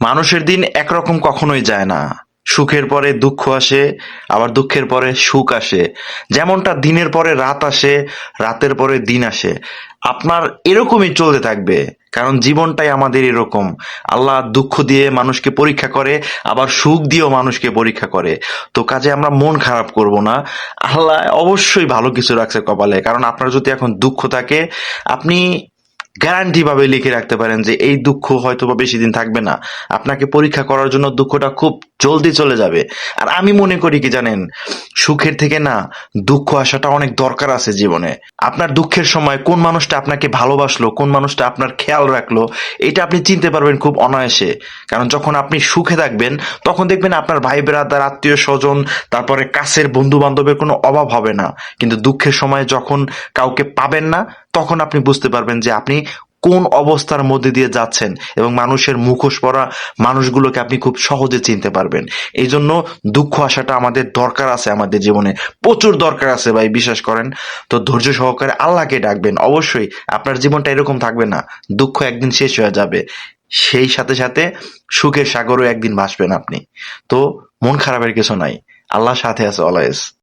মানুষের দিন একরকম কখনোই যায় না। সুখের পরে দুঃখ আসে, আবার দুঃখের পরে সুখ আসে। যেমনটা দিনের পরে রাত আসে, রাতের পরে দিন আসে। আপনার এরকমই চলতে থাকবে, কারণ জীবনটাই আমাদের এরকম। আল্লাহ দুঃখ দিয়ে মানুষকে পরীক্ষা করে, আবার সুখ দিয়েও মানুষকে পরীক্ষা করে। তো কাজে আমরা মন খারাপ করব না। আল্লাহ অবশ্যই ভালো কিছু রাখছে কপালে, কারণ আপনার যদি এখন দুঃখ থাকে, আপনি গ্যারান্টি ভাবে লিখে রাখতে পারেন যে এই দুঃখ হয়তো বা বেশি দিন থাকবে না। আপনাকে পরীক্ষা করার জন্য দুঃখটা খুব জলদি চলে যাবে। আর আমি মনে করি কি জানেন, সুখের থেকে না দুঃখ আসাটা অনেক দরকার আছে জীবনে। আপনার দুঃখের সময় কোন মানুষটা আপনাকে ভালোবাসলো, কোন মানুষটা আপনার খেয়াল রাখলো, এটা আপনি চিনতে পারবেন খুব অনায়াসে। কারণ যখন আপনি সুখে থাকবেন, তখন দেখবেন আপনার ভাই ব্রাদার, আত্মীয় স্বজন, তারপরে কাছের বন্ধু বান্ধবের কোনো অভাব হবে না। কিন্তু দুঃখের সময় যখন কাউকে পাবেন না, তখন আপনি বুঝতে পারবেন যে আপনি কোন অবস্থার মধ্যে দিয়ে যাচ্ছেন, এবং মানুষের মুখোশ পরা মানুষগুলোকে আপনি খুব সহজে চিনতে পারবেন। এই জন্য দুঃখ আসাটা আমাদের দরকার আছে, আমাদের জীবনে প্রচুর দরকার আছে ভাই, বিশ্বাস করেন। তো ধৈর্য সহকারে আল্লাহকে ডাকবেন, অবশ্যই আপনার জীবনটা এরকম থাকবে না। দুঃখ একদিন শেষ হয়ে যাবে, সেই সাথে সাথে সুখের সাগরও একদিন ভাসবেন আপনি। তো মন খারাপের কিছু নাই, আল্লাহ সাথে আছে অলওয়েজ।